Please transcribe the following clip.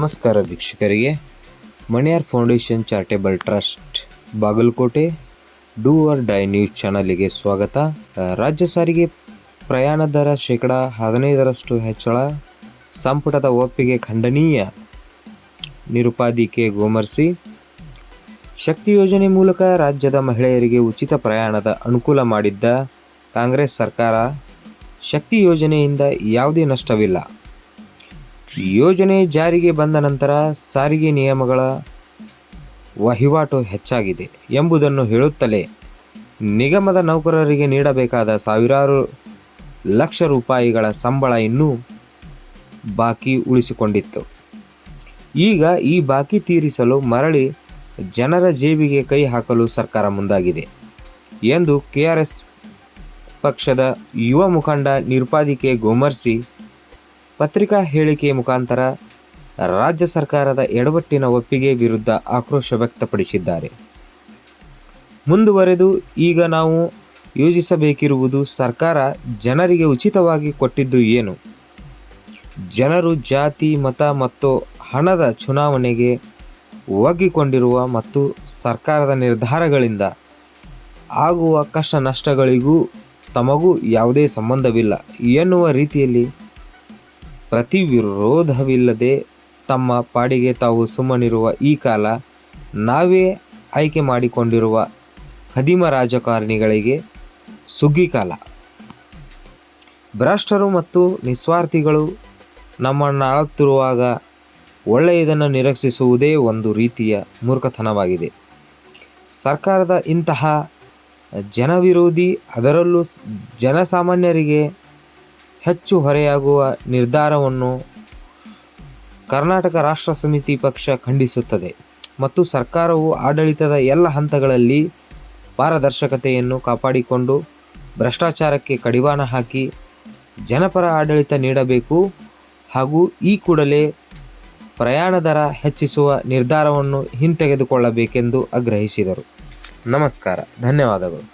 ನಮಸ್ಕಾರ ವೀಕ್ಷಕರಿಗೆ. Maniyar foundation charitable trust Bagalkote do or die news ಚಾನಲಿಗೆ ಸ್ವಾಗತ. ರಾಜ್ಯ ಸಾರಿಗೆ ಪ್ರಯಾಣ ದರ ಶೇಕಡ 15ರಷ್ಟು ಹೆಚ್ಚಳ, ಸಂಪುಟದ ಒಪ್ಪಿಗೆ ಖಂಡನೀಯ. ನಿರುಪಾದಿ ಕೆ ಗೋಮರ್ಸಿ. ಶಕ್ತಿ ಯೋಜನೆ ಮೂಲಕ ರಾಜ್ಯದ ಮಹಿಳೆಯರಿಗೆ ಉಚಿತ ಪ್ರಯಾಣದ ಅನುಕೂಲ ಮಾಡಿದ್ದ ಕಾಂಗ್ರೆಸ್ ಸರ್ಕಾರ, ಶಕ್ತಿ ಯೋಜನೆಯಿಂದ ಯಾವುದೇ ನಷ್ಟವಿಲ್ಲ. ಯೋಜನೆ ಜಾರಿಗೆ ಬಂದ ನಂತರ ಸಾರಿಗೆ ನಿಯಮಗಳ ವಹಿವಾಟು ಹೆಚ್ಚಾಗಿದೆ ಎಂಬುದನ್ನು ಹೇಳುತ್ತಲೇ ನಿಗಮದ ನೌಕರರಿಗೆ ನೀಡಬೇಕಾದ ಸಾವಿರಾರು ಲಕ್ಷ ರೂಪಾಯಿಗಳ ಸಂಬಳ ಇನ್ನೂ ಬಾಕಿ ಉಳಿಸಿಕೊಂಡಿತ್ತು. ಈಗ ಈ ಬಾಕಿ ತೀರಿಸಲು ಮರಳಿ ಜನರ ಜೇಬಿಗೆ ಕೈ ಹಾಕಲು ಸರ್ಕಾರ ಮುಂದಾಗಿದೆ ಎಂದು KRS ಪಕ್ಷದ ಯುವ ಮುಖಂಡ ನಿರುಪಾದಿ ಕೆ ಗೋಮರ್ಸಿ ಪತ್ರಿಕಾ ಹೇಳಿಕೆ ಮುಖಾಂತರ ರಾಜ್ಯ ಸರ್ಕಾರದ ಎಡವಟ್ಟಿನ ಒಪ್ಪಿಗೆ ವಿರುದ್ಧ ಆಕ್ರೋಶ ವ್ಯಕ್ತಪಡಿಸಿದ್ದಾರೆ. ಮುಂದುವರೆದು, ಈಗ ನಾವು ಯೋಚಿಸಬೇಕಿರುವುದು, ಸರ್ಕಾರ ಜನರಿಗೆ ಉಚಿತವಾಗಿ ಕೊಟ್ಟಿದ್ದು ಏನು? ಜನರು ಜಾತಿ, ಮತ ಮತ್ತು ಹಣದ ಚುನಾವಣೆಗೆ ಒಗ್ಗಿಕೊಂಡಿರುವ ಮತ್ತು ಸರ್ಕಾರದ ನಿರ್ಧಾರಗಳಿಂದ ಆಗುವ ಕಷ್ಟ ನಷ್ಟಗಳಿಗೂ ತಮಗೂ ಯಾವುದೇ ಸಂಬಂಧವಿಲ್ಲ ಎನ್ನುವ ರೀತಿಯಲ್ಲಿ ಪ್ರತಿವಿರೋಧವಿಲ್ಲದೆ ತಮ್ಮ ಪಾಡಿಗೆ ತಾವು ಸುಮ್ಮನಿರುವ ಈ ಕಾಲ, ನಾವೇ ಆಯ್ಕೆ ಮಾಡಿಕೊಂಡಿರುವ ಖದೀಮ ರಾಜಕಾರಣಿಗಳಿಗೆ ಸುಗ್ಗಿ ಕಾಲ. ಭ್ರಷ್ಟರು ಮತ್ತು ನಿಸ್ವಾರ್ಥಿಗಳು ನಮ್ಮನ್ನಾಳುತ್ತಿರುವಾಗ ಒಳ್ಳೆಯದನ್ನು ನಿರೀಕ್ಷಿಸುವುದೇ ಒಂದು ರೀತಿಯ ಮೂರ್ಖತನವಾಗಿದೆ. ಸರ್ಕಾರದ ಇಂತಹ ಜನವಿರೋಧಿ, ಅದರಲ್ಲೂ ಜನಸಾಮಾನ್ಯರಿಗೆ ಹೆಚ್ಚು ಹೊರೆಯಾಗುವ ನಿರ್ಧಾರವನ್ನು ಕರ್ನಾಟಕ ರಾಷ್ಟ್ರ ಸಮಿತಿ ಪಕ್ಷ ಖಂಡಿಸುತ್ತದೆ ಮತ್ತು ಸರ್ಕಾರವು ಆಡಳಿತದ ಎಲ್ಲ ಹಂತಗಳಲ್ಲಿ ಪಾರದರ್ಶಕತೆಯನ್ನು ಕಾಪಾಡಿಕೊಂಡು ಭ್ರಷ್ಟಾಚಾರಕ್ಕೆ ಕಡಿವಾಣ ಹಾಕಿ ಜನಪರ ಆಡಳಿತ ನೀಡಬೇಕು ಹಾಗೂ ಈ ಕೂಡಲೇ ಪ್ರಯಾಣ ದರ ಹೆಚ್ಚಿಸುವ ನಿರ್ಧಾರವನ್ನು ಹಿಂತೆಗೆದುಕೊಳ್ಳಬೇಕೆಂದು ಆಗ್ರಹಿಸಿದರು. ನಮಸ್ಕಾರ, ಧನ್ಯವಾದಗಳು.